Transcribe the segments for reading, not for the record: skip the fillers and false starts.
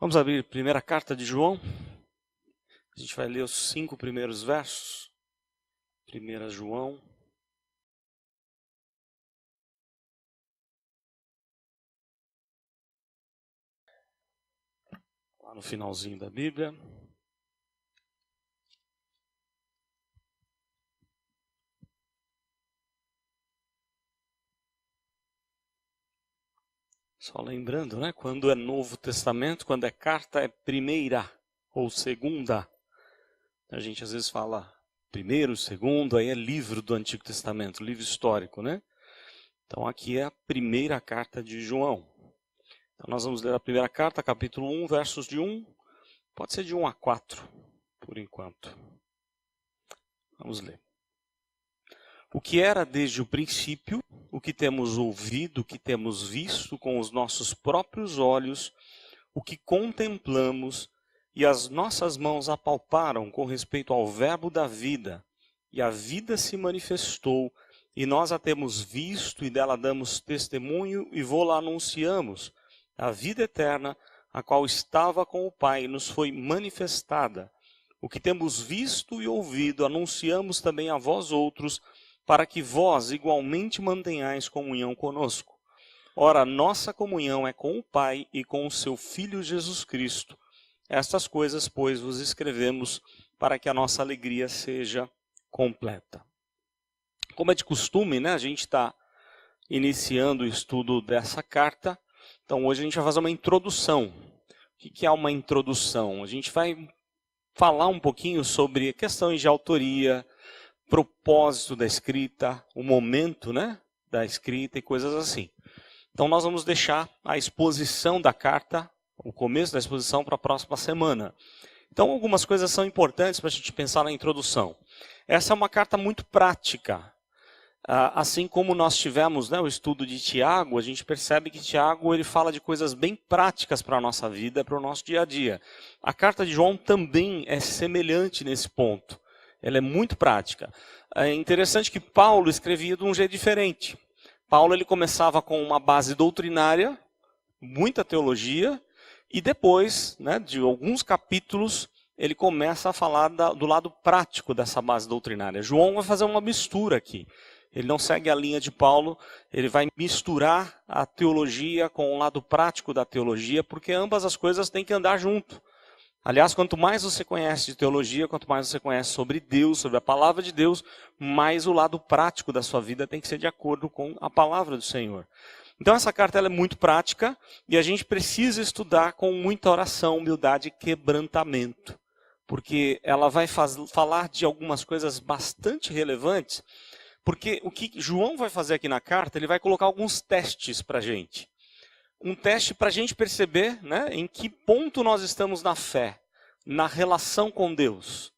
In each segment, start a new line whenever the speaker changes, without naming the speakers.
Vamos abrir a primeira carta de João. A gente vai ler os 5 primeiros versos. 1 João. Lá no finalzinho da Bíblia. Só lembrando, né? Quando é Novo Testamento, quando é carta, é primeira ou segunda. A gente às vezes fala primeiro, segundo, aí é livro do Antigo Testamento, livro histórico, né? Então aqui é a primeira carta de João. Então nós vamos ler a primeira carta, capítulo 1, versos de 1, pode ser de 1 a 4, por enquanto. Vamos ler. O que era desde o princípio, o que temos ouvido, o que temos visto com os nossos próprios olhos, o que contemplamos e as nossas mãos apalparam com respeito ao verbo da vida, e a vida se manifestou, e nós a temos visto e dela damos testemunho e vô-la anunciamos. A vida eterna, a qual estava com o Pai, nos foi manifestada. O que temos visto e ouvido, anunciamos também a vós outros, para que vós igualmente mantenhais comunhão conosco. Ora, nossa comunhão é com o Pai e com o seu Filho Jesus Cristo. Estas coisas, pois, vos escrevemos para que a nossa alegria seja completa. Como é de costume, né, a gente está iniciando o estudo dessa carta. Então hoje a gente vai fazer uma introdução. O que é uma introdução? A gente vai falar um pouquinho sobre questões de autoria, propósito da escrita, o momento, né, da escrita e coisas assim. Então nós vamos deixar a exposição da carta, o começo da exposição, para a próxima semana. Então algumas coisas são importantes para a gente pensar na introdução. Essa é uma carta muito prática. Assim como nós tivemos, né, o estudo de Tiago, a gente percebe que Tiago ele fala de coisas bem práticas para a nossa vida, para o nosso dia a dia. A carta de João também é semelhante nesse ponto. Ela é muito prática. É interessante que Paulo escrevia de um jeito diferente. Paulo ele começava com uma base doutrinária, muita teologia, e depois, né, de alguns capítulos, ele começa a falar do lado prático dessa base doutrinária. João vai fazer uma mistura aqui. Ele não segue a linha de Paulo, ele vai misturar a teologia com o lado prático da teologia, porque ambas as coisas têm que andar junto. Aliás, quanto mais você conhece de teologia, quanto mais você conhece sobre Deus, sobre a palavra de Deus, mais o lado prático da sua vida tem que ser de acordo com a palavra do Senhor. Então essa carta ela é muito prática e a gente precisa estudar com muita oração, humildade e quebrantamento. Porque ela vai falar de algumas coisas bastante relevantes, porque o que João vai fazer aqui na carta, ele vai colocar alguns testes para a gente. Um teste para a gente perceber, né, em que ponto nós estamos na fé, na relação com Deus.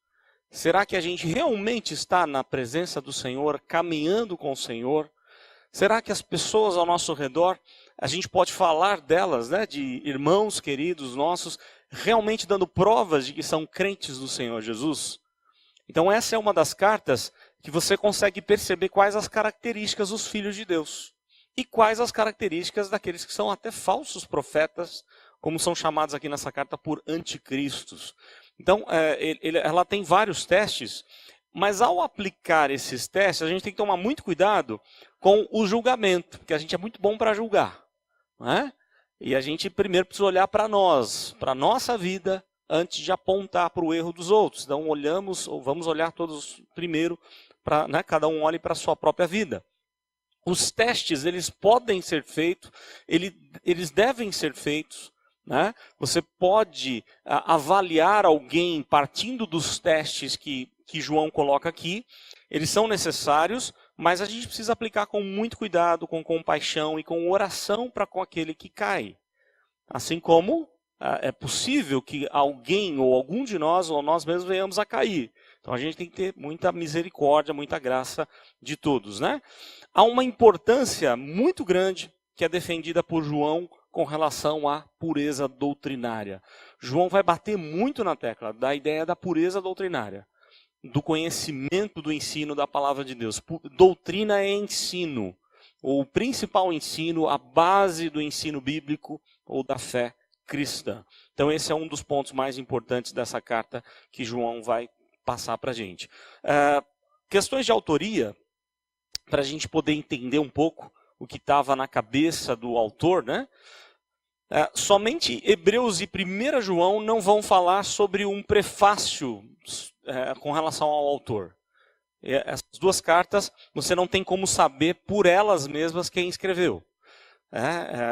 Será que a gente realmente está na presença do Senhor, caminhando com o Senhor? Será que as pessoas ao nosso redor, a gente pode falar delas, né, de irmãos queridos nossos, realmente dando provas de que são crentes do Senhor Jesus? Então essa é uma das cartas que você consegue perceber quais as características dos filhos de Deus. E quais as características daqueles que são até falsos profetas, como são chamados aqui nessa carta por anticristos. Então, ela tem vários testes, mas ao aplicar esses testes, a gente tem que tomar muito cuidado com o julgamento, porque a gente é muito bom para julgar, não é? E a gente primeiro precisa olhar para nós, para a nossa vida, antes de apontar para o erro dos outros. Então, vamos olhar todos primeiro, né, cada um olhe para a sua própria vida. Os testes, eles podem ser feitos, eles devem ser feitos, né? Você pode avaliar alguém partindo dos testes que João coloca aqui. Eles são necessários, mas a gente precisa aplicar com muito cuidado, com compaixão e com oração para com aquele que cai. Assim como é possível que alguém ou algum de nós ou nós mesmos venhamos a cair. Então a gente tem que ter muita misericórdia, muita graça de todos, né? Há uma importância muito grande que é defendida por João com relação à pureza doutrinária. João vai bater muito na tecla da ideia da pureza doutrinária, do conhecimento do ensino da palavra de Deus. Doutrina é ensino, ou o principal ensino, a base do ensino bíblico ou da fé cristã. Então esse é um dos pontos mais importantes dessa carta que João vai passar para a gente. Questões de autoria, para a gente poder entender um pouco o que estava na cabeça do autor, né? Somente Hebreus e 1 João não vão falar sobre um prefácio com relação ao autor. Essas duas cartas, você não tem como saber por elas mesmas quem escreveu.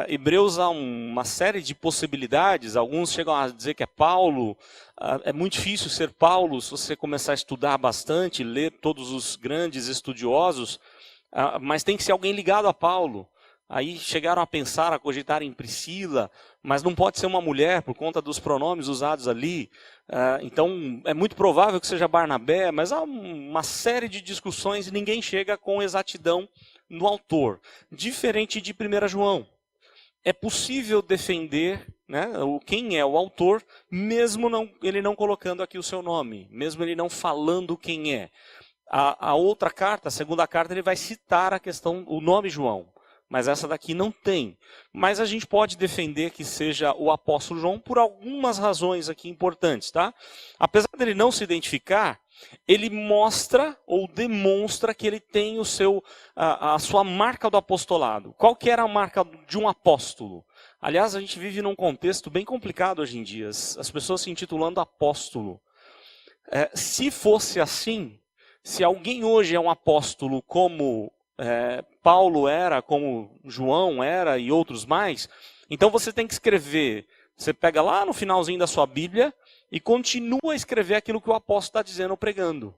Hebreus há uma série de possibilidades, alguns chegam a dizer que é Paulo, é muito difícil ser Paulo se você começar a estudar bastante, ler todos os grandes estudiosos, mas tem que ser alguém ligado a Paulo. Aí chegaram a pensar, a cogitar em Priscila, mas não pode ser uma mulher por conta dos pronomes usados ali. Então é muito provável que seja Barnabé, mas há uma série de discussões e ninguém chega com exatidão no autor. Diferente de 1 João. É possível defender, né, quem é o autor, mesmo ele não colocando aqui o seu nome, mesmo ele não falando quem é. A outra carta, a segunda carta, ele vai citar a questão, o nome João. Mas essa daqui não tem. Mas a gente pode defender que seja o apóstolo João por algumas razões aqui importantes, tá? Apesar dele não se identificar, ele mostra ou demonstra que ele tem a sua marca do apostolado. Qual que era a marca de um apóstolo? Aliás, a gente vive num contexto bem complicado hoje em dia. As pessoas se intitulando apóstolo. Se fosse assim, se alguém hoje é um apóstolo como Paulo era, como João era e outros mais, então você tem que escrever, você pega lá no finalzinho da sua Bíblia e continua a escrever aquilo que o apóstolo está dizendo ou pregando.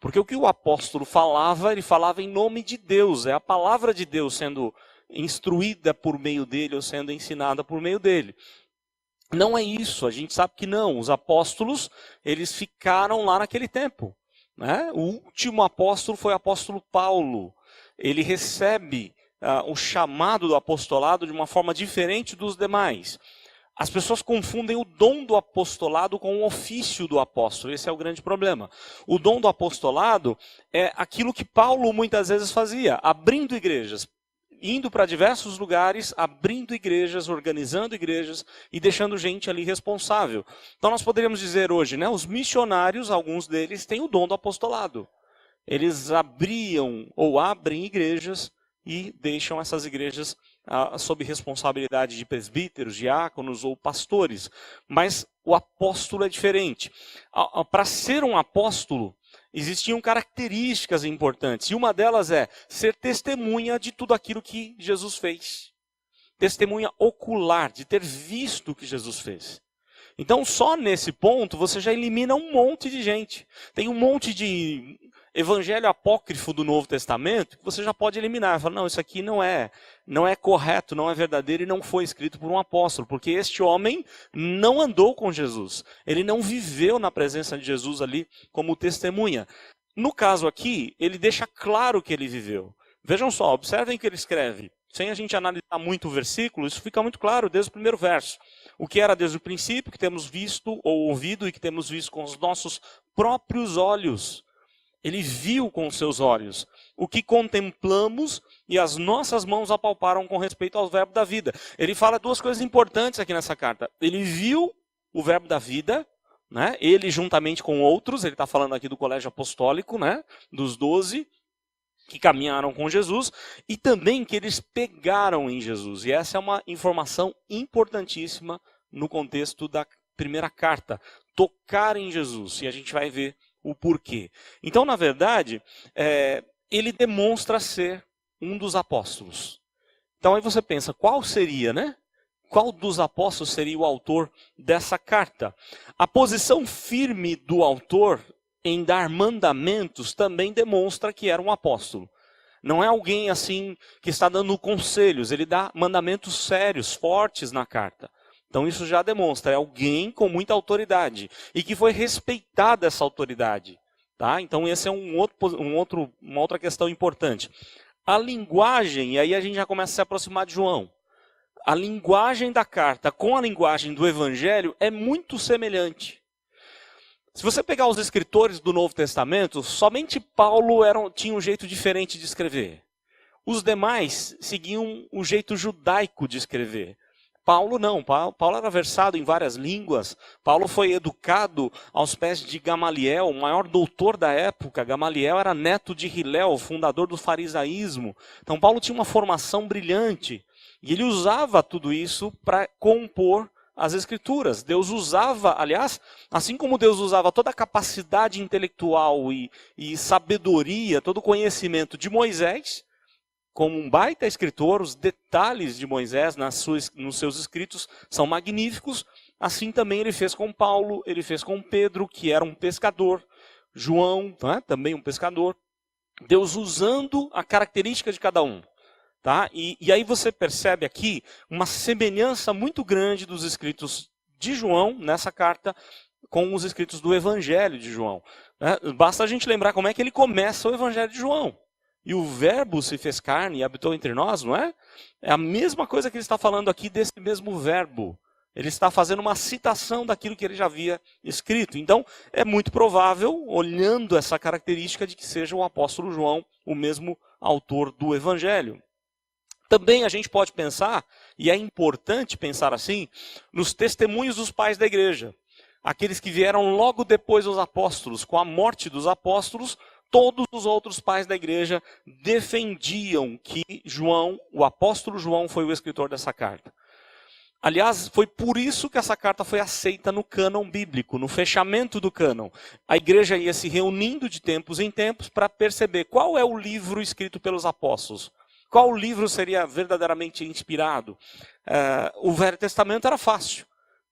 Porque o que o apóstolo falava, ele falava em nome de Deus, é a palavra de Deus sendo instruída por meio dele ou sendo ensinada por meio dele. Não é isso, a gente sabe que não, os apóstolos, eles ficaram lá naquele tempo. Né? O último apóstolo foi o apóstolo Paulo. Ele recebe o chamado do apostolado de uma forma diferente dos demais. As pessoas confundem o dom do apostolado com o ofício do apóstolo. Esse é o grande problema. O dom do apostolado é aquilo que Paulo muitas vezes fazia, abrindo igrejas, indo para diversos lugares, abrindo igrejas, organizando igrejas e deixando gente ali responsável. Então nós poderíamos dizer hoje, né, os missionários, alguns deles têm o dom do apostolado. Eles abriam ou abrem igrejas e deixam essas igrejas sob responsabilidade de presbíteros, diáconos ou pastores. Mas o apóstolo é diferente. Para ser um apóstolo, existiam características importantes. E uma delas é ser testemunha de tudo aquilo que Jesus fez. Testemunha ocular, de ter visto o que Jesus fez. Então, só nesse ponto, você já elimina um monte de gente. Tem um monte de evangelho apócrifo do Novo Testamento que você já pode eliminar. Fala, não, isso aqui não é correto, não é verdadeiro e não foi escrito por um apóstolo. Porque este homem não andou com Jesus. Ele não viveu na presença de Jesus ali como testemunha. No caso aqui, ele deixa claro que ele viveu. Vejam só, observem que ele escreve. Sem a gente analisar muito o versículo, isso fica muito claro desde o primeiro verso. O que era desde o princípio, que temos visto ou ouvido e que temos visto com os nossos próprios olhos. Ele viu com os seus olhos o que contemplamos e as nossas mãos apalparam com respeito ao verbo da vida. Ele fala duas coisas importantes aqui nessa carta. Ele viu o verbo da vida, né? Ele juntamente com outros, ele está falando aqui do colégio apostólico, né? Dos 12 que caminharam com Jesus, e também que eles pegaram em Jesus. E essa é uma informação importantíssima no contexto da primeira carta. Tocar em Jesus, e a gente vai ver o porquê. Então, na verdade, ele demonstra ser um dos apóstolos. Então aí você pensa, qual seria, né? Qual dos apóstolos seria o autor dessa carta? A posição firme do autor em dar mandamentos também demonstra que era um apóstolo. Não é alguém assim que está dando conselhos, ele dá mandamentos sérios, fortes na carta. Então isso já demonstra, é alguém com muita autoridade e que foi respeitada essa autoridade. Tá? Então essa é uma outra questão importante. A linguagem, e aí a gente já começa a se aproximar de João. A linguagem da carta com a linguagem do evangelho é muito semelhante. Se você pegar os escritores do Novo Testamento, somente Paulo tinha um jeito diferente de escrever. Os demais seguiam o jeito judaico de escrever. Paulo não, Paulo era versado em várias línguas, Paulo foi educado aos pés de Gamaliel, o maior doutor da época. Gamaliel era neto de Hilel, fundador do farisaísmo. Então Paulo tinha uma formação brilhante, e ele usava tudo isso para compor as Escrituras. Deus usava, aliás, assim como Deus usava toda a capacidade intelectual e sabedoria, todo o conhecimento de Moisés, como um baita escritor, os detalhes de Moisés nos seus escritos são magníficos. Assim também ele fez com Paulo, ele fez com Pedro, que era um pescador, João, também um pescador. Deus usando a característica de cada um. Tá? E aí você percebe aqui uma semelhança muito grande dos escritos de João, nessa carta, com os escritos do Evangelho de João. Basta a gente lembrar como é que ele começa o Evangelho de João. E o verbo se fez carne e habitou entre nós, não é? É a mesma coisa que ele está falando aqui desse mesmo verbo. Ele está fazendo uma citação daquilo que ele já havia escrito. Então, é muito provável, olhando essa característica, de que seja o apóstolo João o mesmo autor do Evangelho. Também a gente pode pensar, e é importante pensar assim, nos testemunhos dos pais da igreja. Aqueles que vieram logo depois dos apóstolos. Com a morte dos apóstolos, todos os outros pais da igreja defendiam que João, o apóstolo João, foi o escritor dessa carta. Aliás, foi por isso que essa carta foi aceita no cânon bíblico, no fechamento do cânon. A igreja ia se reunindo de tempos em tempos para perceber qual é o livro escrito pelos apóstolos. Qual livro seria verdadeiramente inspirado? O Velho Testamento era fácil.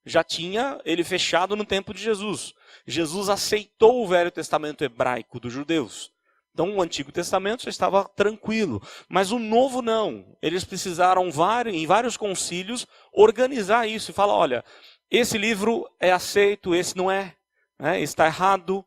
Já tinha ele fechado no tempo de Jesus. Jesus aceitou o Velho Testamento hebraico dos judeus. Então o Antigo Testamento já estava tranquilo. Mas o Novo não. Eles precisaram, em vários concílios, organizar isso e falar, olha, esse livro é aceito, esse não é. Está errado,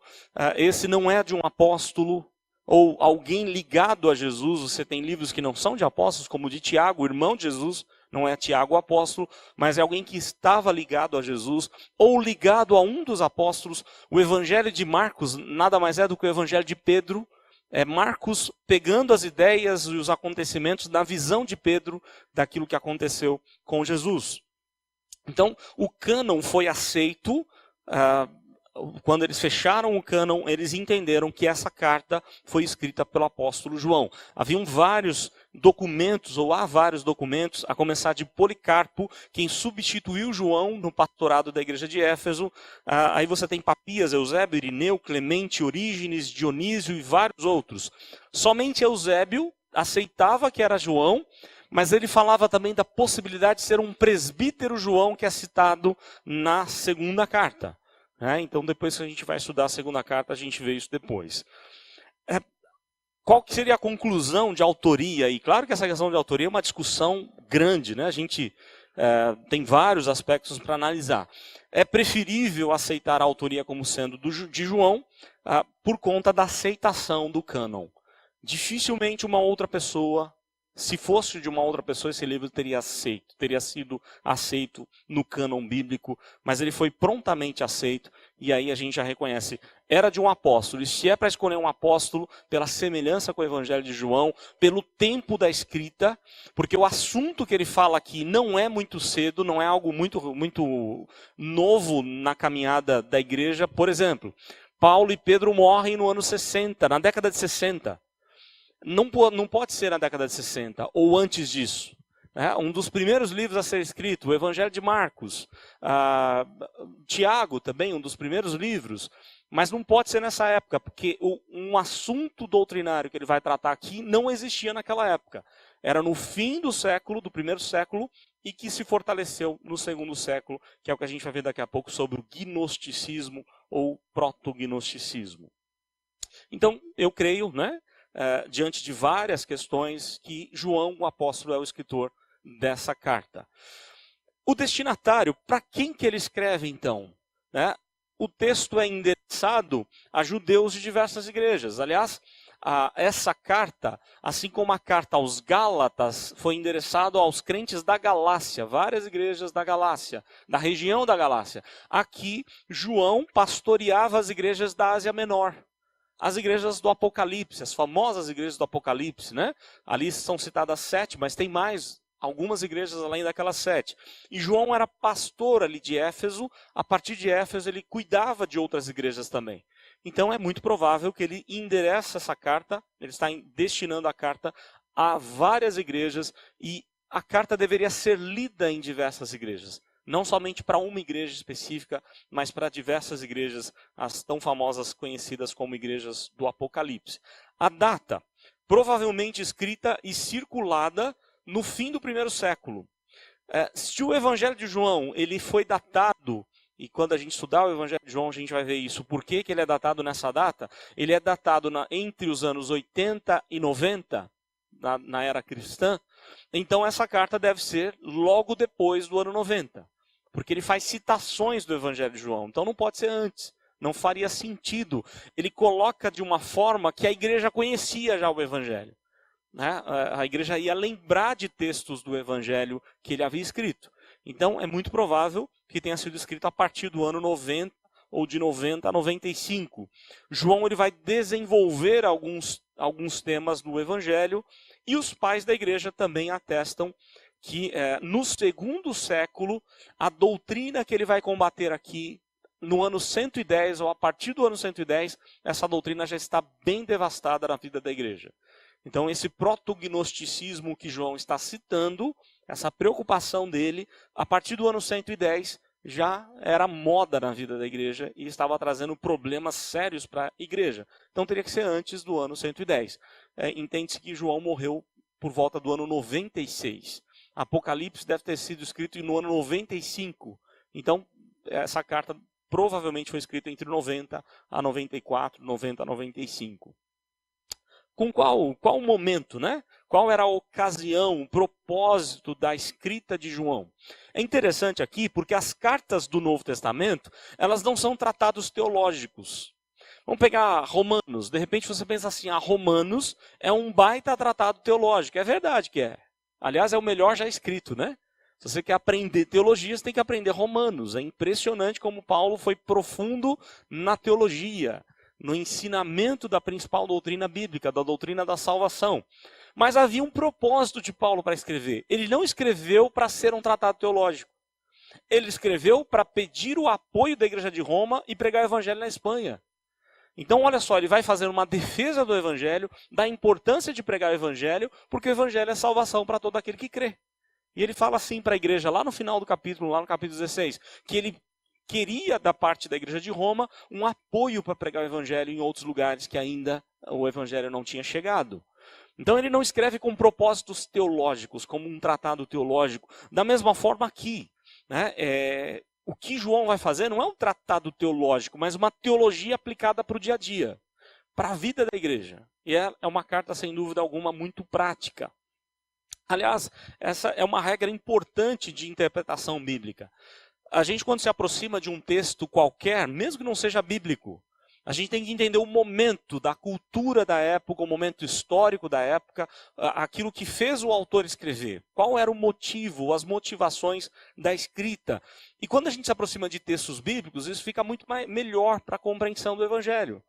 esse não é de um apóstolo. Ou alguém ligado a Jesus. Você tem livros que não são de apóstolos, como o de Tiago, o irmão de Jesus, não é Tiago o apóstolo, mas é alguém que estava ligado a Jesus, ou ligado a um dos apóstolos. O Evangelho de Marcos nada mais é do que o Evangelho de Pedro. É Marcos pegando as ideias e os acontecimentos da visão de Pedro daquilo que aconteceu com Jesus. Então, o cânon foi aceito. Quando eles fecharam o cânon, eles entenderam que essa carta foi escrita pelo apóstolo João. Haviam vários documentos, ou há vários documentos, a começar de Policarpo, quem substituiu João no pastorado da igreja de Éfeso. Aí você tem Papias, Eusébio, Irineu, Clemente, Orígenes, Dionísio e vários outros. Somente Eusébio aceitava que era João, mas ele falava também da possibilidade de ser um presbítero João, que é citado na segunda carta. Então, depois que a gente vai estudar a segunda carta, a gente vê isso depois. Qual que seria a conclusão de autoria? E claro que essa questão de autoria é uma discussão grande, né? A gente tem vários aspectos para analisar. É preferível aceitar a autoria como sendo de João por conta da aceitação do cânon. Dificilmente uma outra pessoa, se fosse de uma outra pessoa, esse livro teria sido aceito no cânon bíblico, mas ele foi prontamente aceito, e aí a gente já reconhece, era de um apóstolo. E se é para escolher um apóstolo, pela semelhança com o Evangelho de João, pelo tempo da escrita, porque o assunto que ele fala aqui não é muito cedo, não é algo muito novo na caminhada da igreja. Por exemplo, Paulo e Pedro morrem no ano 60, na década de 60. Não pode ser na década de 60, ou antes disso. Um dos primeiros livros a ser escrito, o Evangelho de Marcos. Tiago também, um dos primeiros livros. Mas não pode ser nessa época, porque um assunto doutrinário que ele vai tratar aqui não existia naquela época. Era no fim do século, do primeiro século, e que se fortaleceu no segundo século, que é o que a gente vai ver daqui a pouco sobre o gnosticismo ou protognosticismo. Então, eu creio, diante de várias questões, que João, o apóstolo, é o escritor dessa carta. O destinatário, para quem que ele escreve então? O texto é endereçado a judeus de diversas igrejas. Aliás, essa carta, assim como a carta aos Gálatas, foi endereçado aos crentes da Galácia, várias igrejas da Galácia, da região da Galácia. Aqui, João pastoreava as igrejas da Ásia Menor. As igrejas do Apocalipse, as famosas igrejas do Apocalipse, Ali são citadas 7, mas tem mais algumas igrejas além daquelas 7. E João era pastor ali de Éfeso, a partir de Éfeso ele cuidava de outras igrejas também. Então é muito provável que ele endereça essa carta, ele está destinando a carta a várias igrejas e a carta deveria ser lida em diversas igrejas. Não somente para uma igreja específica, mas para diversas igrejas, as tão famosas conhecidas como igrejas do Apocalipse. A data, provavelmente escrita e circulada no fim do primeiro século. Se o Evangelho de João ele foi datado, e quando a gente estudar o Evangelho de João a gente vai ver isso, por que ele é datado nessa data? Ele é datado entre os anos 80 e 90, na era cristã, então essa carta deve ser logo depois do ano 90. Porque ele faz citações do Evangelho de João, então não pode ser antes, não faria sentido. Ele coloca de uma forma que a igreja conhecia já o Evangelho. Né? A igreja ia lembrar de textos do Evangelho que ele havia escrito. Então é muito provável que tenha sido escrito a partir do ano 90 ou de 90 a 95. João ele vai desenvolver alguns temas do Evangelho e os pais da igreja também atestam que no segundo século, a doutrina que ele vai combater aqui, no ano 110, ou a partir do ano 110, essa doutrina já está bem devastada na vida da igreja. Então esse protognosticismo que João está citando, essa preocupação dele, a partir do ano 110, já era moda na vida da igreja e estava trazendo problemas sérios para a igreja. Então teria que ser antes do ano 110. Entende-se que João morreu por volta do ano 96. Apocalipse deve ter sido escrito no ano 95. Então, essa carta provavelmente foi escrita entre 90 a 94, 90 a 95. Com qual momento, né? Qual era a ocasião, o propósito da escrita de João? É interessante aqui porque as cartas do Novo Testamento, elas não são tratados teológicos. Vamos pegar Romanos. De repente você pensa assim, Romanos é um baita tratado teológico. É verdade que é. Aliás, é o melhor já escrito, né? Se você quer aprender teologia, você tem que aprender Romanos. É impressionante como Paulo foi profundo na teologia, no ensinamento da principal doutrina bíblica, da doutrina da salvação. Mas havia um propósito de Paulo para escrever. Ele não escreveu para ser um tratado teológico. Ele escreveu para pedir o apoio da igreja de Roma e pregar o evangelho na Espanha. Então, olha só, ele vai fazer uma defesa do evangelho, da importância de pregar o evangelho, porque o evangelho é salvação para todo aquele que crê. E ele fala assim para a igreja, lá no final do capítulo, lá no capítulo 16, que ele queria, da parte da igreja de Roma, um apoio para pregar o evangelho em outros lugares que ainda o evangelho não tinha chegado. Então, ele não escreve com propósitos teológicos, como um tratado teológico. Da mesma forma aqui, né? O que João vai fazer não é um tratado teológico, mas uma teologia aplicada para o dia a dia, para a vida da igreja. E é uma carta, sem dúvida alguma, muito prática. Aliás, essa é uma regra importante de interpretação bíblica. A gente, quando se aproxima de um texto qualquer, mesmo que não seja bíblico, a gente tem que entender o momento da cultura da época, o momento histórico da época, aquilo que fez o autor escrever. Qual era o motivo, as motivações da escrita. E quando a gente se aproxima de textos bíblicos, isso fica muito melhor para a compreensão do Evangelho.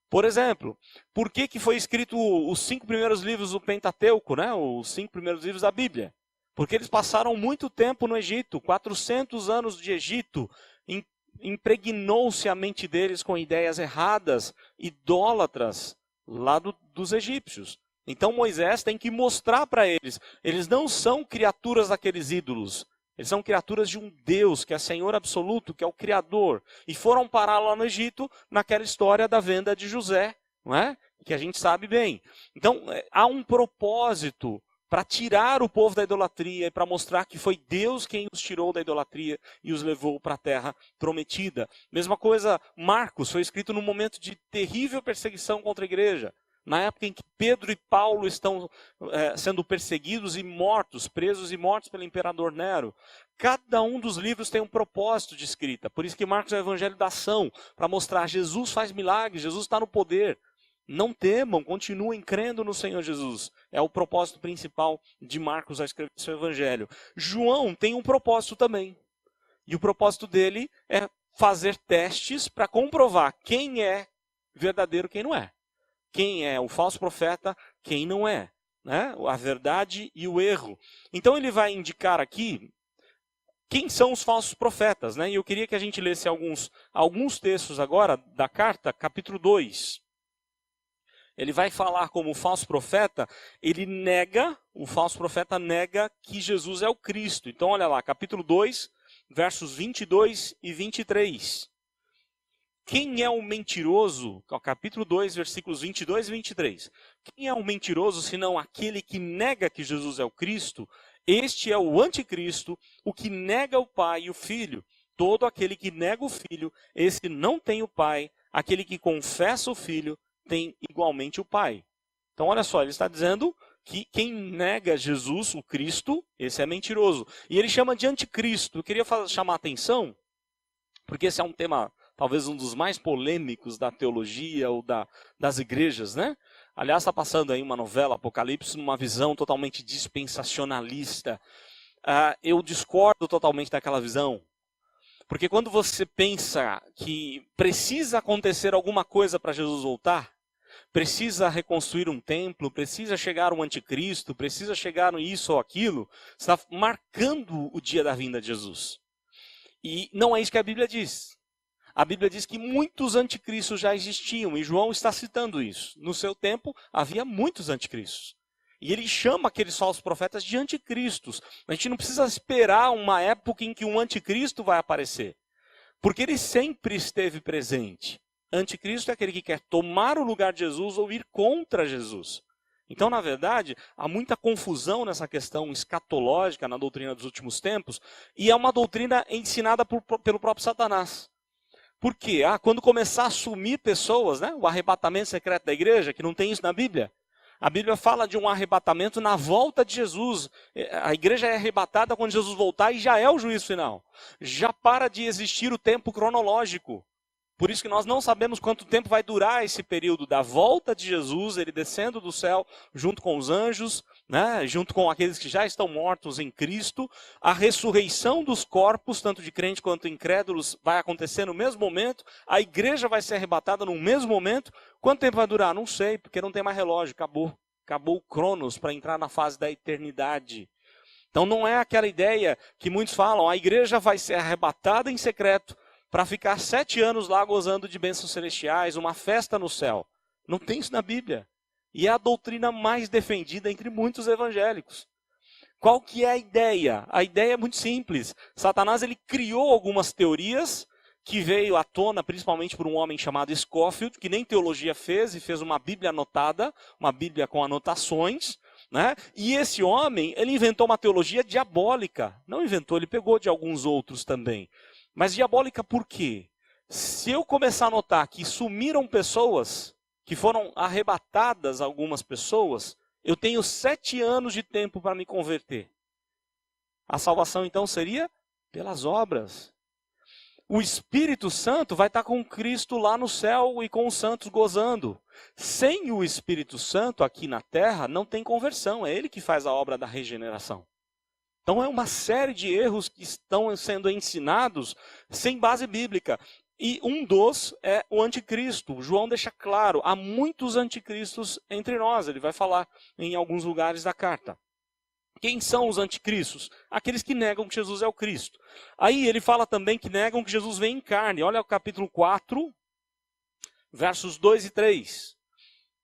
Por exemplo, por que foi escrito os 5 primeiros livros do Pentateuco, né? Os 5 primeiros livros da Bíblia? Porque eles passaram muito tempo no Egito, 400 anos de Egito, impregnou-se a mente deles com ideias erradas, idólatras, lá dos egípcios. Então Moisés tem que mostrar para eles não são criaturas daqueles ídolos, eles são criaturas de um Deus, que é Senhor absoluto, que é o Criador. E foram parar lá no Egito, naquela história da venda de José, não é? Que a gente sabe bem. Então, há um propósito para tirar o povo da idolatria e para mostrar que foi Deus quem os tirou da idolatria e os levou para a terra prometida. Mesma coisa, Marcos foi escrito num momento de terrível perseguição contra a igreja. Na época em que Pedro e Paulo estão sendo perseguidos e mortos, presos e mortos pelo imperador Nero. Cada um dos livros tem um propósito de escrita. Por isso que Marcos é o evangelho da ação, para mostrar Jesus faz milagres, Jesus está no poder. Não temam, continuem crendo no Senhor Jesus. É o propósito principal de Marcos ao escrever seu evangelho. João tem um propósito também. E o propósito dele é fazer testes para comprovar quem é verdadeiro e quem não é. Quem é o falso profeta, quem não é. né? A verdade e o erro. Então ele vai indicar aqui quem são os falsos profetas, né? E eu queria que a gente lesse alguns textos agora da carta, capítulo 2. Ele vai falar como o falso profeta, o falso profeta nega que Jesus é o Cristo. Então olha lá, capítulo 2, versos 22 e 23. Quem é o mentiroso? Capítulo 2, versículos 22 e 23. Quem é o mentiroso, senão aquele que nega que Jesus é o Cristo? Este é o anticristo, o que nega o Pai e o Filho. Todo aquele que nega o Filho, esse não tem o Pai. Aquele que confessa o Filho, tem igualmente o Pai. Então olha só, ele está dizendo que quem nega Jesus, o Cristo, esse é mentiroso. E ele chama de anticristo. Eu queria chamar a atenção, porque esse é um tema, talvez um dos mais polêmicos da teologia ou das igrejas, né? Aliás, está passando aí uma novela, Apocalipse, numa visão totalmente dispensacionalista. Eu discordo totalmente daquela visão. Porque quando você pensa que precisa acontecer alguma coisa para Jesus voltar, precisa reconstruir um templo, precisa chegar um anticristo, precisa chegar isso ou aquilo, está marcando o dia da vinda de Jesus. E não é isso que a Bíblia diz. A Bíblia diz que muitos anticristos já existiam, e João está citando isso. No seu tempo, havia muitos anticristos. E ele chama aqueles falsos profetas de anticristos. A gente não precisa esperar uma época em que um anticristo vai aparecer, porque ele sempre esteve presente. Anticristo é aquele que quer tomar o lugar de Jesus ou ir contra Jesus. Então, na verdade, há muita confusão nessa questão escatológica na doutrina dos últimos tempos, e é uma doutrina ensinada pelo próprio Satanás. Por quê? Quando começar a sumir pessoas, né? O arrebatamento secreto da igreja, que não tem isso na Bíblia. A Bíblia fala de um arrebatamento na volta de Jesus. A igreja é arrebatada quando Jesus voltar e já é o juízo final. Já para de existir o tempo cronológico. Por isso que nós não sabemos quanto tempo vai durar esse período da volta de Jesus, ele descendo do céu junto com os anjos, né, junto com aqueles que já estão mortos em Cristo. A ressurreição dos corpos, tanto de crentes quanto incrédulos, vai acontecer no mesmo momento. A igreja vai ser arrebatada no mesmo momento. Quanto tempo vai durar? Não sei, porque não tem mais relógio, acabou. Acabou o Cronos para entrar na fase da eternidade. Então não é aquela ideia que muitos falam, a igreja vai ser arrebatada em secreto, para ficar 7 anos lá gozando de bênçãos celestiais, uma festa no céu. Não tem isso na Bíblia. E é a doutrina mais defendida entre muitos evangélicos. Qual que é a ideia? A ideia é muito simples. Satanás ele criou algumas teorias que veio à tona principalmente por um homem chamado Scofield, que nem teologia fez e fez uma Bíblia anotada, uma Bíblia com anotações, né? E esse homem, ele inventou uma teologia diabólica. Não inventou, ele pegou de alguns outros também. Mas diabólica por quê? Se eu começar a notar que sumiram pessoas, que foram arrebatadas algumas pessoas, eu tenho 7 anos de tempo para me converter. A salvação então seria pelas obras. O Espírito Santo vai estar com Cristo lá no céu e com os santos gozando. Sem o Espírito Santo aqui na terra não tem conversão, é ele que faz a obra da regeneração. Então é uma série de erros que estão sendo ensinados sem base bíblica. E um dos é o anticristo. João deixa claro, há muitos anticristos entre nós. Ele vai falar em alguns lugares da carta. Quem são os anticristos? Aqueles que negam que Jesus é o Cristo. Aí ele fala também que negam que Jesus vem em carne. Olha o capítulo 4, versos 2 e 3.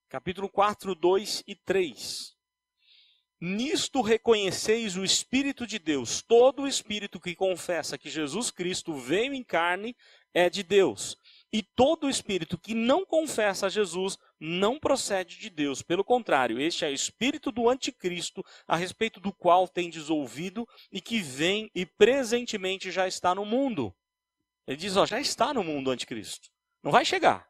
Capítulo 4, 2 e 3. Nisto reconheceis o Espírito de Deus. Todo o Espírito que confessa que Jesus Cristo veio em carne é de Deus. E todo o Espírito que não confessa a Jesus não procede de Deus. Pelo contrário, este é o Espírito do anticristo, a respeito do qual tendes ouvido e que vem e presentemente já está no mundo. Ele diz, já está no mundo o anticristo. Não vai chegar.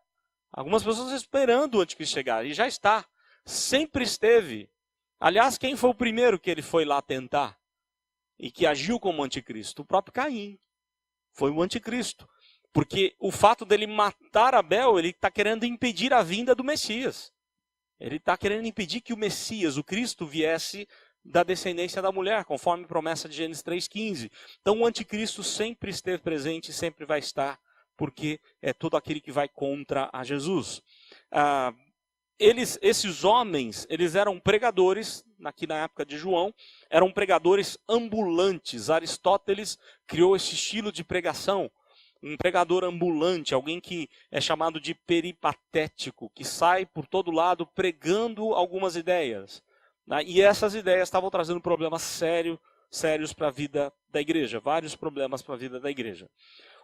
Algumas pessoas estão esperando o anticristo chegar. E já está. Sempre esteve. Aliás, quem foi o primeiro que ele foi lá tentar e que agiu como anticristo? O próprio Caim. Foi o anticristo. Porque o fato dele matar Abel, ele está querendo impedir a vinda do Messias. Ele está querendo impedir que o Messias, o Cristo, viesse da descendência da mulher, conforme promessa de Gênesis 3,15. Então o anticristo sempre esteve presente e sempre vai estar, porque é todo aquele que vai contra a Jesus. esses homens, eles eram pregadores, aqui na época de João, eram pregadores ambulantes. Aristóteles criou esse estilo de pregação, um pregador ambulante, alguém que é chamado de peripatético, que sai por todo lado pregando algumas ideias. E essas ideias estavam trazendo problemas sérios para a vida da igreja, vários problemas para a vida da igreja.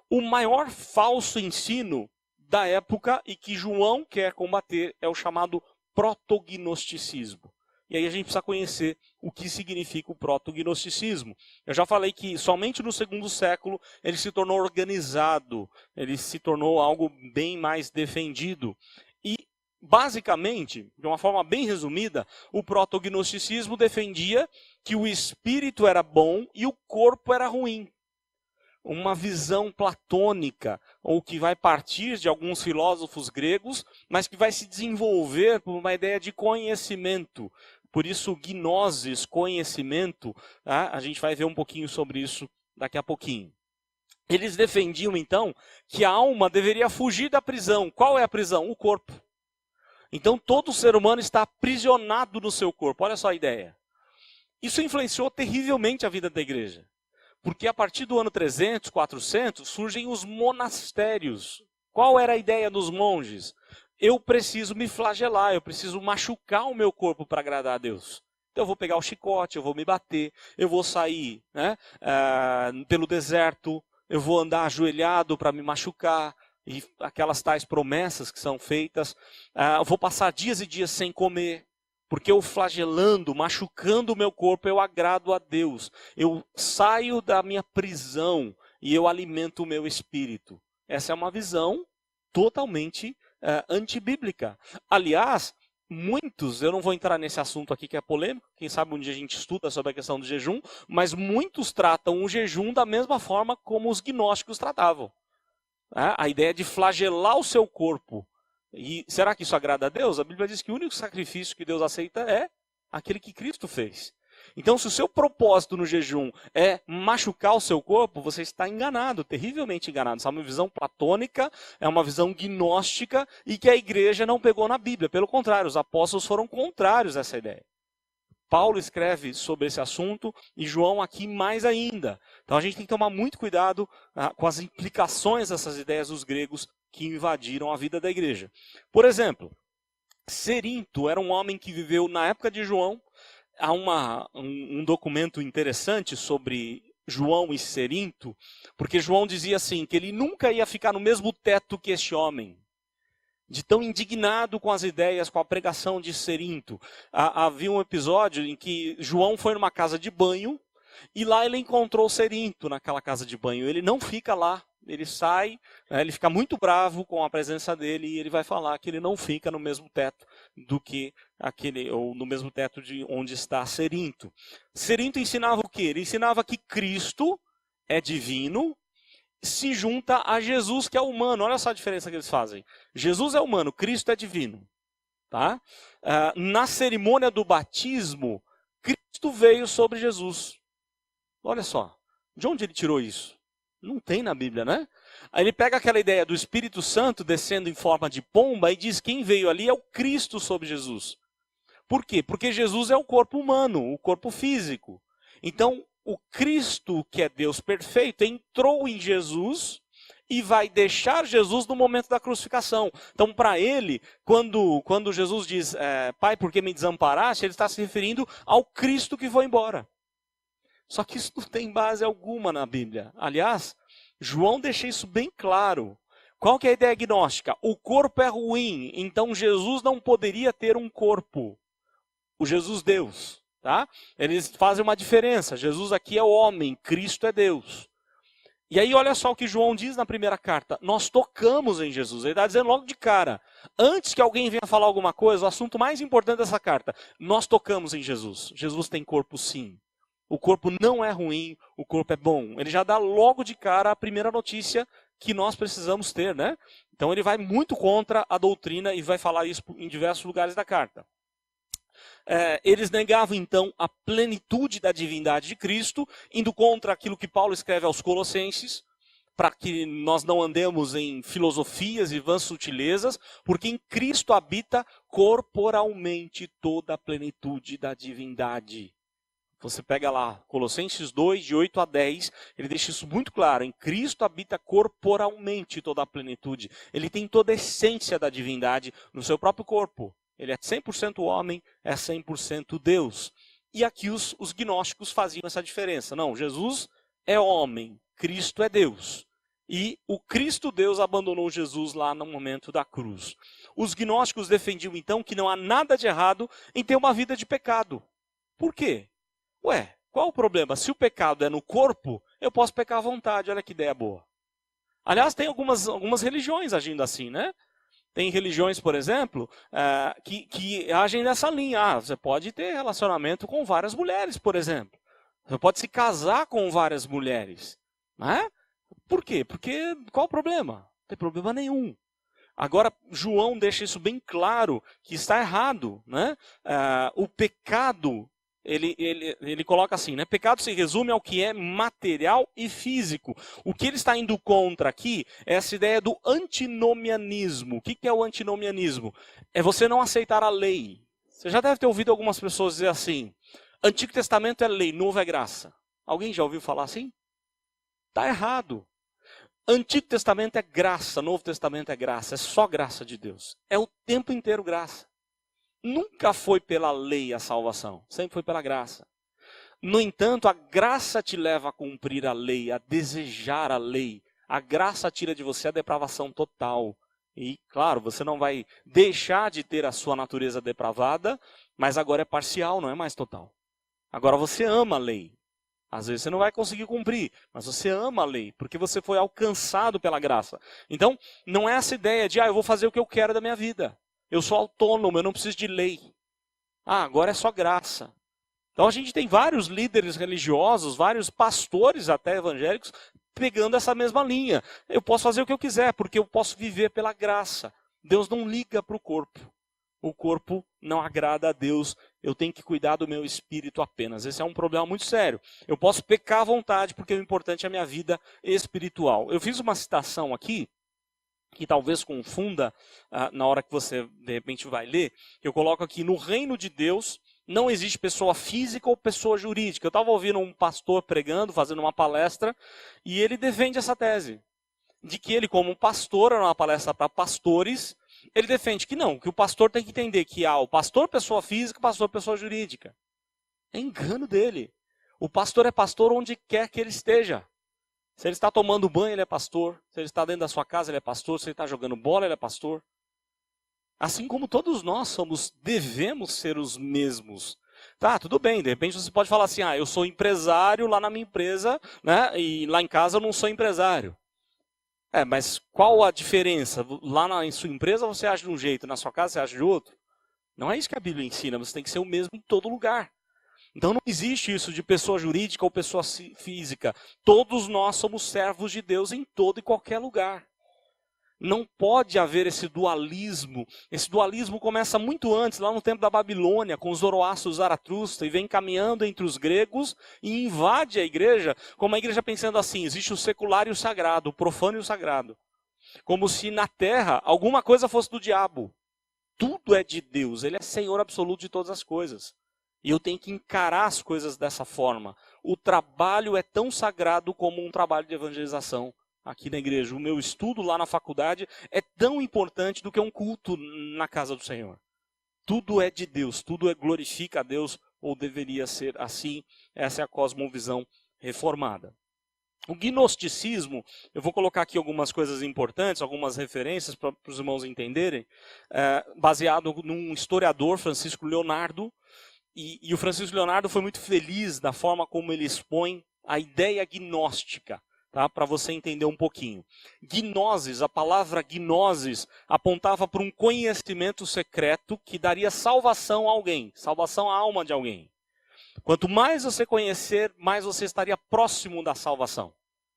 O maior falso ensino da época e que João quer combater é o chamado protognosticismo. E aí a gente precisa conhecer o que significa o protognosticismo. Eu já falei que somente no segundo século ele se tornou organizado, ele se tornou algo bem mais defendido. E, basicamente, de uma forma bem resumida, o protognosticismo defendia que o espírito era bom e o corpo era ruim. Uma visão platônica, ou que vai partir de alguns filósofos gregos, mas que vai se desenvolver por uma ideia de conhecimento. Por isso, gnosis, conhecimento, tá? A gente vai ver um pouquinho sobre isso daqui a pouquinho. Eles defendiam, então, que a alma deveria fugir da prisão. Qual é a prisão? O corpo. Então, todo ser humano está aprisionado no seu corpo. Olha só a ideia. Isso influenciou terrivelmente a vida da igreja. Porque a partir do ano 300, 400, surgem os monastérios. Qual era a ideia dos monges? Eu preciso me flagelar, eu preciso machucar o meu corpo para agradar a Deus. Então eu vou pegar o chicote, eu vou me bater, eu vou sair pelo deserto, eu vou andar ajoelhado para me machucar, e aquelas tais promessas que são feitas. Eu vou passar dias e dias sem comer. Porque eu flagelando, machucando o meu corpo, eu agrado a Deus. Eu saio da minha prisão e eu alimento o meu espírito. Essa é uma visão totalmente antibíblica. Aliás, muitos, eu não vou entrar nesse assunto aqui que é polêmico, quem sabe um dia a gente estuda sobre a questão do jejum, mas muitos tratam o jejum da mesma forma como os gnósticos tratavam. A ideia de flagelar o seu corpo. E será que isso agrada a Deus? A Bíblia diz que o único sacrifício que Deus aceita é aquele que Cristo fez. Então, se o seu propósito no jejum é machucar o seu corpo, você está enganado, terrivelmente enganado. Essa é uma visão platônica, é uma visão gnóstica e que a igreja não pegou na Bíblia. Pelo contrário, os apóstolos foram contrários a essa ideia. Paulo escreve sobre esse assunto e João aqui mais ainda. Então a gente tem que tomar muito cuidado com as implicações dessas ideias dos gregos que invadiram a vida da igreja. Por exemplo, Cerinto era um homem que viveu na época de João. Há um documento interessante sobre João e Cerinto, porque João dizia assim, que ele nunca ia ficar no mesmo teto que este homem. De tão indignado com as ideias, com a pregação de Cerinto. Havia um episódio em que João foi numa casa de banho e lá ele encontrou Cerinto naquela casa de banho. Ele não fica lá, ele sai, ele fica muito bravo com a presença dele e ele vai falar que ele não fica no mesmo teto do que ou no mesmo teto de onde está Cerinto. Cerinto ensinava o quê? Ele ensinava que Cristo é divino, se junta a Jesus, que é humano. Olha só a diferença que eles fazem. Jesus é humano, Cristo é divino. Tá? Na cerimônia do batismo, Cristo veio sobre Jesus. Olha só. De onde ele tirou isso? Não tem na Bíblia, né? Aí ele pega aquela ideia do Espírito Santo descendo em forma de pomba e diz que quem veio ali é o Cristo sobre Jesus. Por quê? Porque Jesus é o corpo humano, o corpo físico. Então, o Cristo, que é Deus perfeito, entrou em Jesus e vai deixar Jesus no momento da crucificação. Então, para ele, quando Jesus diz, Pai, por que me desamparaste? Ele está se referindo ao Cristo que foi embora. Só que isso não tem base alguma na Bíblia. Aliás, João deixa isso bem claro. Qual que é a ideia gnóstica? O corpo é ruim, então Jesus não poderia ter um corpo. O Jesus Deus. Tá? Eles fazem uma diferença. Jesus aqui é o homem, Cristo é Deus. E aí olha só o que João diz na primeira carta. Nós tocamos em Jesus. Ele está dizendo logo de cara. Antes que alguém venha falar alguma coisa, o assunto mais importante dessa carta. Nós tocamos em Jesus. Jesus tem corpo sim. O corpo não é ruim, o corpo é bom. Ele já dá logo de cara a primeira notícia que nós precisamos ter, né? Então ele vai muito contra a doutrina e vai falar isso em diversos lugares da carta. Eles negavam então a plenitude da divindade de Cristo, indo contra aquilo que Paulo escreve aos Colossenses. para que nós não andemos em filosofias e vãs sutilezas, porque em Cristo habita corporalmente toda a plenitude da divindade. Você pega lá, Colossenses 2, de 8 a 10, ele deixa isso muito claro. Em Cristo habita corporalmente toda a plenitude. Ele tem toda a essência da divindade no seu próprio corpo. Ele é 100% homem, é 100% Deus. E aqui os gnósticos faziam essa diferença. Não, Jesus é homem, Cristo é Deus. E o Cristo Deus abandonou Jesus lá no momento da cruz. Os gnósticos defendiam então que não há nada de errado em ter uma vida de pecado. Por quê? Ué, qual o problema? Se o pecado é no corpo, eu posso pecar à vontade. Olha que ideia boa. Aliás, tem algumas religiões agindo assim, né? Tem religiões, por exemplo, que agem nessa linha. Você pode ter relacionamento com várias mulheres, por exemplo. Você pode se casar com várias mulheres. Né? Por quê? Porque qual o problema? Não tem problema nenhum. Agora, João deixa isso bem claro, que está errado. Né? O pecado... Ele coloca assim, né? Pecado se resume ao que é material e físico. O que ele está indo contra aqui é essa ideia do antinomianismo. O que é o antinomianismo? É você não aceitar a lei. Você já deve ter ouvido algumas pessoas dizer assim, Antigo Testamento é lei, Novo é graça. Alguém já ouviu falar assim? Está errado. Antigo Testamento é graça, Novo Testamento é graça. É só graça de Deus. É o tempo inteiro graça. Nunca foi pela lei a salvação, sempre foi pela graça. No entanto, a graça te leva a cumprir a lei, a desejar a lei. A graça tira de você a depravação total. E, claro, você não vai deixar de ter a sua natureza depravada, mas agora é parcial, não é mais total. Agora você ama a lei. Às vezes você não vai conseguir cumprir, mas você ama a lei, porque você foi alcançado pela graça. Então, não é essa ideia de, eu vou fazer o que eu quero da minha vida. Eu sou autônomo, eu não preciso de lei. Agora é só graça. Então a gente tem vários líderes religiosos, vários pastores até evangélicos, pegando essa mesma linha. Eu posso fazer o que eu quiser, porque eu posso viver pela graça. Deus não liga para o corpo. O corpo não agrada a Deus. Eu tenho que cuidar do meu espírito apenas. Esse é um problema muito sério. Eu posso pecar à vontade, porque o importante é a minha vida espiritual. Eu fiz uma citação aqui, que talvez confunda na hora que você, de repente, vai ler. Eu coloco aqui, no reino de Deus, não existe pessoa física ou pessoa jurídica. Eu estava ouvindo um pastor pregando, fazendo uma palestra, e ele defende essa tese. De que ele, como pastor, era uma palestra para pastores, ele defende que não, que o pastor tem que entender que há o pastor pessoa física, o pastor pessoa jurídica. É engano dele. O pastor é pastor onde quer que ele esteja. Se ele está tomando banho, ele é pastor. Se ele está dentro da sua casa, ele é pastor. Se ele está jogando bola, ele é pastor. Assim como todos nós devemos ser os mesmos. Tá, tudo bem, de repente você pode falar assim, eu sou empresário lá na minha empresa, né? E lá em casa eu não sou empresário. Mas qual a diferença? Lá em sua empresa você age de um jeito, na sua casa você age de outro? Não é isso que a Bíblia ensina, você tem que ser o mesmo em todo lugar. Então não existe isso de pessoa jurídica ou pessoa física. Todos nós somos servos de Deus em todo e qualquer lugar. Não pode haver esse dualismo. Esse dualismo começa muito antes, lá no tempo da Babilônia, com os Zoroastro Zaratustra, e vem caminhando entre os gregos e invade a igreja, como a igreja pensando assim, existe o secular e o sagrado, o profano e o sagrado. Como se na terra alguma coisa fosse do diabo. Tudo é de Deus, ele é Senhor absoluto de todas as coisas. E eu tenho que encarar as coisas dessa forma. O trabalho é tão sagrado como um trabalho de evangelização aqui na igreja. O meu estudo lá na faculdade é tão importante do que um culto na casa do Senhor. Tudo é de Deus, tudo glorifica a Deus, ou deveria ser assim. Essa é a cosmovisão reformada. O gnosticismo, eu vou colocar aqui algumas coisas importantes, algumas referências para os irmãos entenderem, baseado num historiador, Francisco Leonardo. E o Francisco Leonardo foi muito feliz da forma como ele expõe a ideia gnóstica, tá? Para você entender um pouquinho. Gnosis, a palavra gnosis, apontava para um conhecimento secreto que daria salvação a alguém, salvação à alma de alguém. Quanto mais você conhecer, mais você estaria próximo da salvação.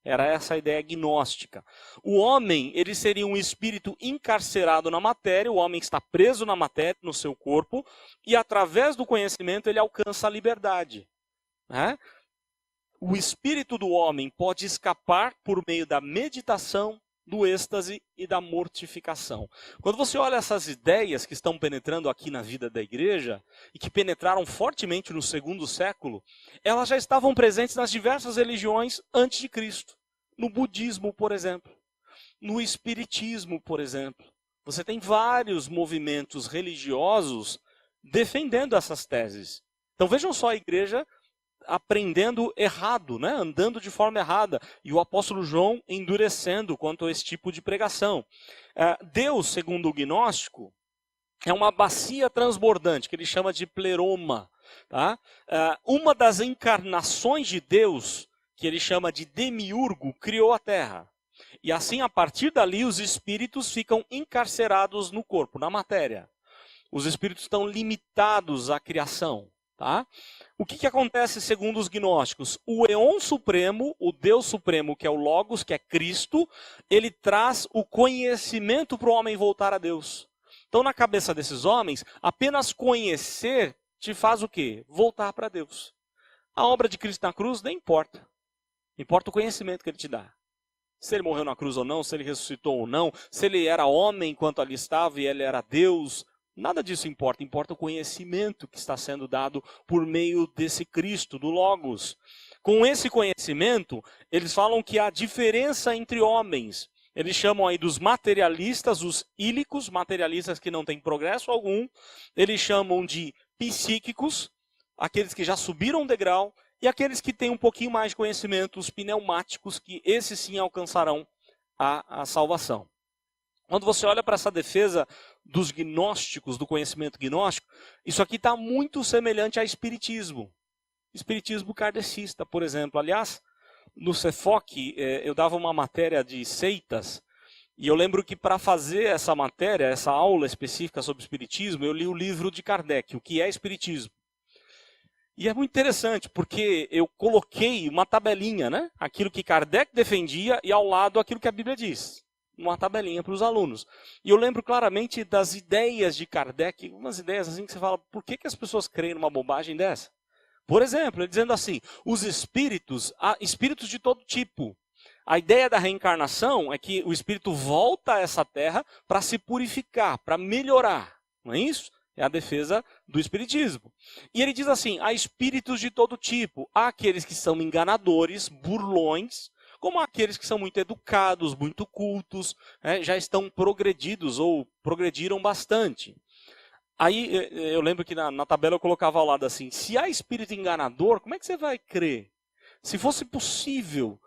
Era essa a ideia gnóstica. O homem, ele seria um espírito encarcerado na matéria, o homem está preso na matéria, no seu corpo, e através do conhecimento ele alcança a liberdade. Né? o espírito do homem pode escapar por meio da meditação, do êxtase e da mortificação. Quando você olha essas ideias que estão penetrando aqui na vida da igreja, e que penetraram fortemente no 2º século, elas já estavam presentes nas diversas religiões antes de Cristo. No budismo, por exemplo. No espiritismo, por exemplo. Você tem vários movimentos religiosos defendendo essas teses. Então vejam só a igreja aprendendo errado, né? Andando de forma errada. E o apóstolo João endurecendo quanto a esse tipo de pregação. Deus, segundo o gnóstico, é uma bacia transbordante, que ele chama de pleroma. Tá? Uma das encarnações de Deus, que ele chama de demiurgo, criou a terra. E assim, a partir dali, os espíritos ficam encarcerados no corpo, na matéria. Os espíritos estão limitados à criação. Tá? O que acontece segundo os gnósticos? O Eon Supremo, o Deus Supremo, que é o Logos, que é Cristo, ele traz o conhecimento para o homem voltar a Deus. Então, na cabeça desses homens, apenas conhecer te faz o quê? Voltar para Deus. A obra de Cristo na cruz nem importa. Importa o conhecimento que ele te dá. Se ele morreu na cruz ou não, se ele ressuscitou ou não, se ele era homem enquanto ali estava e ele era Deus. Nada disso importa, importa o conhecimento que está sendo dado por meio desse Cristo, do Logos. Com esse conhecimento, eles falam que há diferença entre homens. Eles chamam aí dos materialistas, os ílicos, materialistas que não têm progresso algum. Eles chamam de psíquicos, aqueles que já subiram um degrau, e aqueles que têm um pouquinho mais de conhecimento, os pneumáticos, que esses sim alcançarão a salvação. Quando você olha para essa defesa dos gnósticos, do conhecimento gnóstico, isso aqui está muito semelhante a espiritismo. Espiritismo kardecista, por exemplo. Aliás, no Cefoc, eu dava uma matéria de seitas, e eu lembro que para fazer essa matéria, essa aula específica sobre espiritismo, eu li o livro de Kardec, O que é Espiritismo. E é muito interessante, porque eu coloquei uma tabelinha, né? Aquilo que Kardec defendia e ao lado aquilo que a Bíblia diz. Uma tabelinha para os alunos. E eu lembro claramente das ideias de Kardec, umas ideias assim que você fala, por que as pessoas creem numa bobagem dessa? Por exemplo, ele dizendo assim, os espíritos, há espíritos de todo tipo. A ideia da reencarnação é que o espírito volta a essa terra para se purificar, para melhorar. Não é isso? É a defesa do espiritismo. E ele diz assim, há espíritos de todo tipo. Há aqueles que são enganadores, burlões, como aqueles que são muito educados, muito cultos, já estão progredidos ou progrediram bastante. Aí eu lembro que na tabela eu colocava ao lado assim, se há espírito enganador, como é que você vai crer? Se fosse possível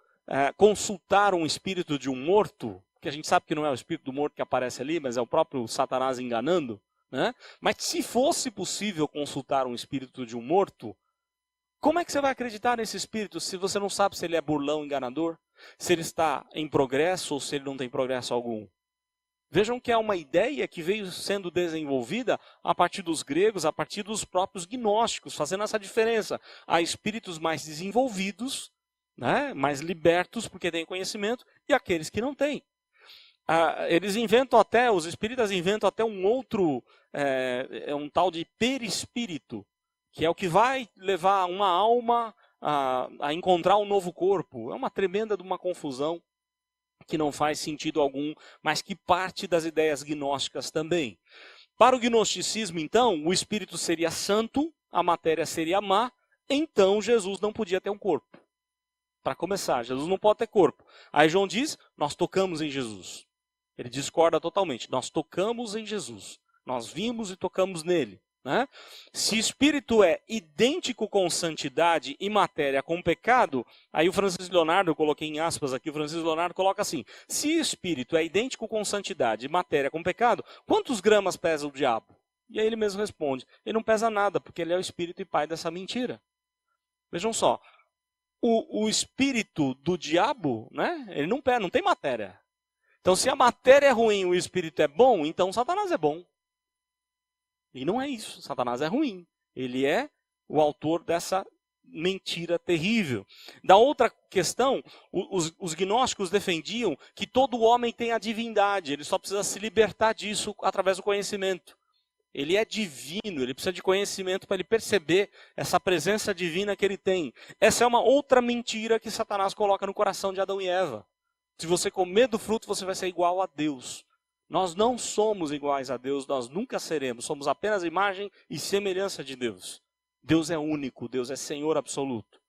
consultar um espírito de um morto, que a gente sabe que não é o espírito do morto que aparece ali, mas é o próprio Satanás enganando, né? Mas se fosse possível consultar um espírito de um morto, como é que você vai acreditar nesse espírito se você não sabe se ele é burlão, enganador? Se ele está em progresso ou se ele não tem progresso algum? Vejam que é uma ideia que veio sendo desenvolvida a partir dos gregos, a partir dos próprios gnósticos, fazendo essa diferença. Há espíritos mais desenvolvidos, né, mais libertos porque têm conhecimento, e aqueles que não têm. Eles inventam até, os espíritas inventam até um outro, um tal de perispírito, que é o que vai levar uma alma a encontrar um novo corpo. É uma tremenda de uma confusão que não faz sentido algum, mas que parte das ideias gnósticas também. Para o gnosticismo, então, o espírito seria santo, a matéria seria má, então Jesus não podia ter um corpo. Para começar, Jesus não pode ter corpo. Aí João diz, nós tocamos em Jesus. Ele discorda totalmente, nós tocamos em Jesus. Nós vimos e tocamos nele. Né? Se espírito é idêntico com santidade e matéria com pecado, aí o Francisco Leonardo, eu coloquei em aspas aqui, o Francisco Leonardo coloca assim, se espírito é idêntico com santidade e matéria com pecado, quantos gramas pesa o diabo? E aí ele mesmo responde, ele não pesa nada, porque ele é o espírito e pai dessa mentira. Vejam só, o espírito do diabo, né? Ele não tem matéria. Então se a matéria é ruim e o espírito é bom, então Satanás é bom. E não é isso, Satanás é ruim. Ele é o autor dessa mentira terrível. Da outra questão, os gnósticos defendiam que todo homem tem a divindade, ele só precisa se libertar disso através do conhecimento. Ele é divino, ele precisa de conhecimento para ele perceber essa presença divina que ele tem. Essa é uma outra mentira que Satanás coloca no coração de Adão e Eva. Se você comer do fruto, você vai ser igual a Deus. Nós não somos iguais a Deus, nós nunca seremos. Somos apenas imagem e semelhança de Deus. Deus é único, Deus é Senhor absoluto.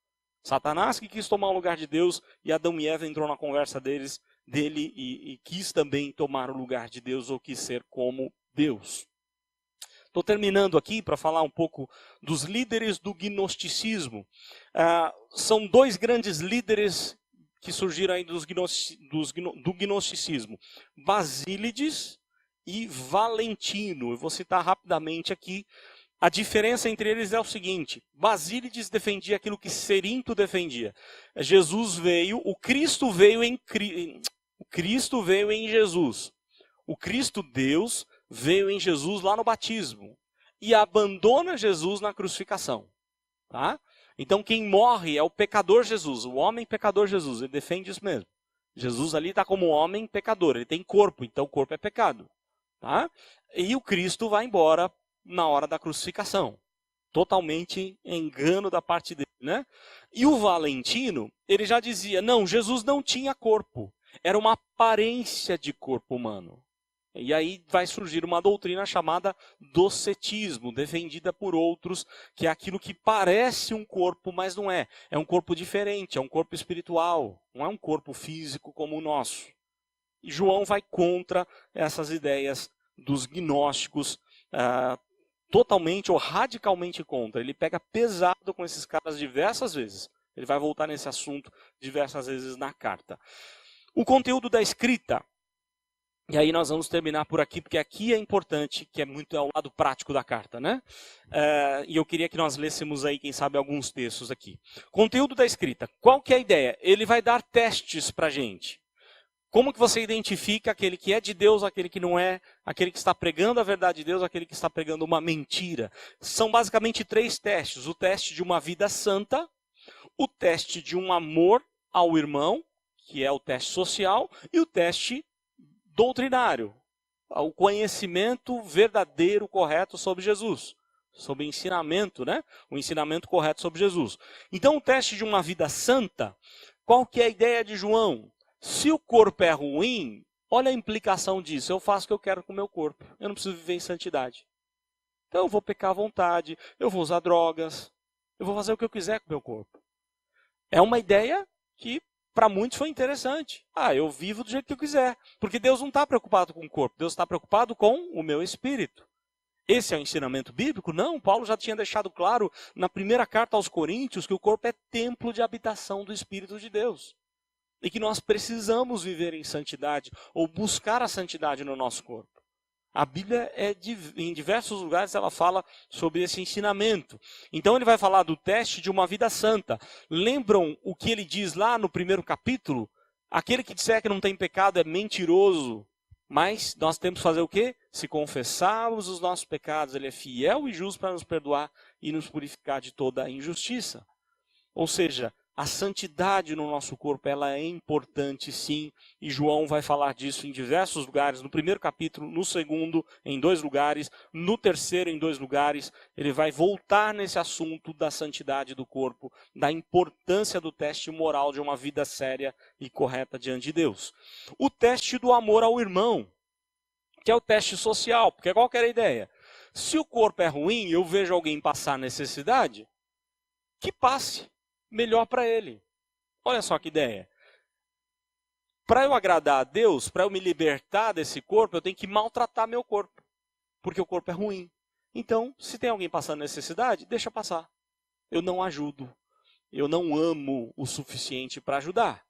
Satanás que quis tomar o lugar de Deus e Adão e Eva entrou na conversa dele e quis também tomar o lugar de Deus ou quis ser como Deus. Estou terminando aqui para falar um pouco dos líderes do gnosticismo. São dois grandes líderes que surgiram aí do gnosticismo. Basílides e Valentino. Eu vou citar rapidamente aqui. A diferença entre eles é o seguinte: Basílides defendia aquilo que Cerinto defendia. Jesus veio, o Cristo veio em Jesus. O Cristo Deus veio em Jesus lá no batismo e abandona Jesus na crucificação. Tá? Então quem morre é o pecador Jesus, o homem pecador Jesus. Ele defende isso mesmo. Jesus ali está como homem pecador, ele tem corpo, então o corpo é pecado. Tá? E o Cristo vai embora na hora da crucificação. Totalmente engano da parte dele, né? E o Valentino, ele já dizia, não, Jesus não tinha corpo. Era uma aparência de corpo humano. E aí vai surgir uma doutrina chamada docetismo, defendida por outros, que é aquilo que parece um corpo, mas não é. É um corpo diferente, é um corpo espiritual, não é um corpo físico como o nosso. E João vai contra essas ideias dos gnósticos, totalmente ou radicalmente contra. Ele pega pesado com esses caras diversas vezes. Ele vai voltar nesse assunto diversas vezes na carta. O conteúdo da escrita. E aí nós vamos terminar por aqui, porque aqui é importante, que é o lado prático da carta, né? E eu queria que nós lêssemos aí, quem sabe, alguns textos aqui. Conteúdo da escrita. Qual que é a ideia? Ele vai dar testes para a gente. Como que você identifica aquele que é de Deus, aquele que não é, aquele que está pregando a verdade de Deus, aquele que está pregando uma mentira? São basicamente 3 testes. O teste de uma vida santa, o teste de um amor ao irmão, que é o teste social, e o teste doutrinário, o conhecimento verdadeiro, correto sobre Jesus. Sobre o ensinamento, né? O ensinamento correto sobre Jesus. Então o teste de uma vida santa, qual que é a ideia de João? Se o corpo é ruim, olha a implicação disso. Eu faço o que eu quero com o meu corpo. Eu não preciso viver em santidade. Então eu vou pecar à vontade, eu vou usar drogas, eu vou fazer o que eu quiser com o meu corpo. É uma ideia que para muitos foi interessante. Eu vivo do jeito que eu quiser. Porque Deus não está preocupado com o corpo, Deus está preocupado com o meu espírito. Esse é o ensinamento bíblico? Não, Paulo já tinha deixado claro na primeira carta aos Coríntios que o corpo é templo de habitação do Espírito de Deus. E que nós precisamos viver em santidade, ou buscar a santidade no nosso corpo. A Bíblia, em diversos lugares, ela fala sobre esse ensinamento. Então ele vai falar do teste de uma vida santa. Lembram o que ele diz lá no primeiro capítulo? Aquele que disser que não tem pecado é mentiroso. Mas nós temos que fazer o quê? Se confessarmos os nossos pecados, ele é fiel e justo para nos perdoar e nos purificar de toda a injustiça. Ou seja, a santidade no nosso corpo, ela é importante sim, e João vai falar disso em diversos lugares, no primeiro capítulo, no segundo, em 2 lugares, no terceiro, em 2 lugares, ele vai voltar nesse assunto da santidade do corpo, da importância do teste moral de uma vida séria e correta diante de Deus. O teste do amor ao irmão, que é o teste social, porque qual que era a ideia? Se o corpo é ruim e eu vejo alguém passar necessidade, que passe. Melhor para ele. Olha só que ideia. Para eu agradar a Deus, para eu me libertar desse corpo, eu tenho que maltratar meu corpo. Porque o corpo é ruim. Então, se tem alguém passando necessidade, deixa passar. Eu não ajudo. Eu não amo o suficiente para ajudar.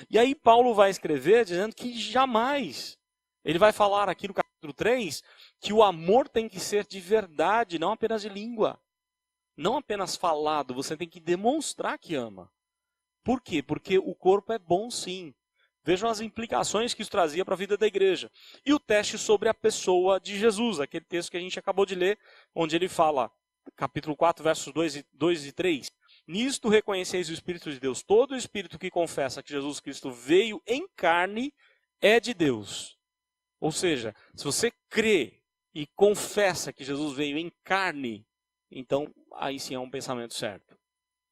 E aí Paulo vai escrever dizendo que jamais. Ele vai falar aqui no capítulo 3 que o amor tem que ser de verdade, não apenas de língua. Não apenas falado, você tem que demonstrar que ama. Por quê? Porque o corpo é bom sim. Vejam as implicações que isso trazia para a vida da igreja. E o teste sobre a pessoa de Jesus, aquele texto que a gente acabou de ler, onde ele fala, capítulo 4, versos 2 e 3. Nisto reconheceis o Espírito de Deus. Todo espírito que confessa que Jesus Cristo veio em carne é de Deus. Ou seja, se você crê e confessa que Jesus veio em carne, então aí sim é um pensamento certo.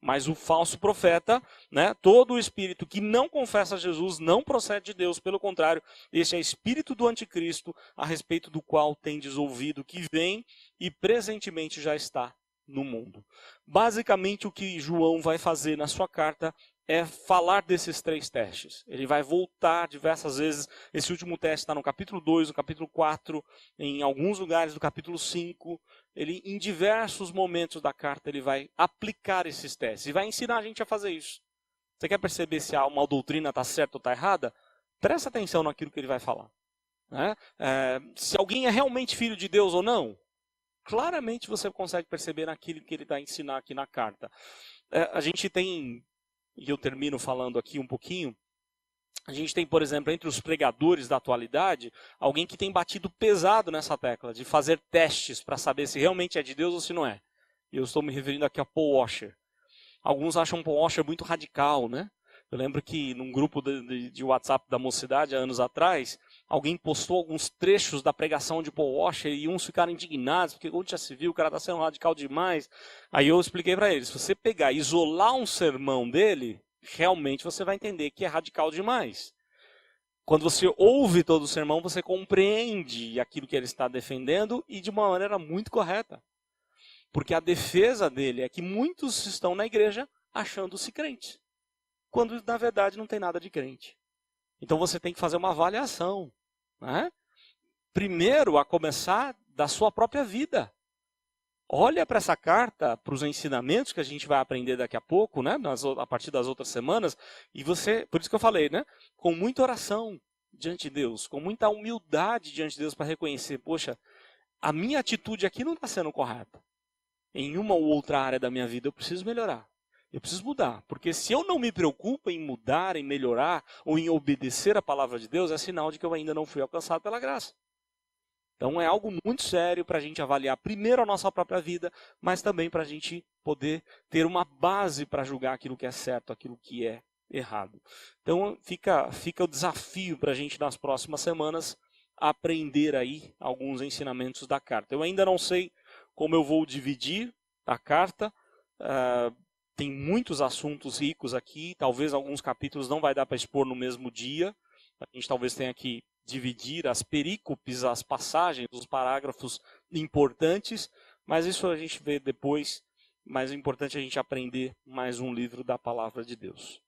Mas o falso profeta, né, todo o espírito que não confessa Jesus não procede de Deus, pelo contrário, este é espírito do anticristo, a respeito do qual tendes ouvido que vem e presentemente já está no mundo. Basicamente o que João vai fazer na sua carta é falar desses 3 testes. Ele vai voltar diversas vezes. Esse último teste está no capítulo 2, no capítulo 4, em alguns lugares do capítulo 5. Ele, em diversos momentos da carta, ele vai aplicar esses testes e vai ensinar a gente a fazer isso. Você quer perceber se uma doutrina está certa ou está errada? Presta atenção naquilo que ele vai falar. Né? Se alguém é realmente filho de Deus ou não, claramente você consegue perceber naquilo que ele vai ensinar aqui na carta. A gente tem, e eu termino falando aqui um pouquinho, a gente tem, por exemplo, entre os pregadores da atualidade, alguém que tem batido pesado nessa tecla, de fazer testes para saber se realmente é de Deus ou se não é. E eu estou me referindo aqui a Paul Washer. Alguns acham Paul Washer muito radical, né? Eu lembro que num grupo de WhatsApp da mocidade, há anos atrás, alguém postou alguns trechos da pregação de Paul Washer e uns ficaram indignados, porque onde já se viu, o cara está sendo radical demais. Aí eu expliquei para eles, se você pegar e isolar um sermão dele, realmente você vai entender que é radical demais. Quando você ouve todo o sermão, você compreende aquilo que ele está defendendo e de uma maneira muito correta. Porque a defesa dele é que muitos estão na igreja achando-se crentes, quando na verdade não tem nada de crente. Então você tem que fazer uma avaliação, né? Primeiro, a começar da sua própria vida. Olha para essa carta, para os ensinamentos que a gente vai aprender daqui a pouco, né? A partir das outras semanas, e você, por isso que eu falei, né? Com muita oração diante de Deus, com muita humildade diante de Deus para reconhecer, poxa, a minha atitude aqui não está sendo correta. Em uma ou outra área da minha vida eu preciso melhorar. Eu preciso mudar, porque se eu não me preocupo em mudar, em melhorar, ou em obedecer a palavra de Deus, é sinal de que eu ainda não fui alcançado pela graça. Então é algo muito sério para a gente avaliar primeiro a nossa própria vida, mas também para a gente poder ter uma base para julgar aquilo que é certo, aquilo que é errado. Então fica o desafio para a gente nas próximas semanas aprender aí alguns ensinamentos da carta. Eu ainda não sei como eu vou dividir a carta, tem muitos assuntos ricos aqui, talvez alguns capítulos não vai dar para expor no mesmo dia, a gente talvez tenha que dividir as perícopes, as passagens, os parágrafos importantes, mas isso a gente vê depois, mas o importante é a gente aprender mais um livro da palavra de Deus.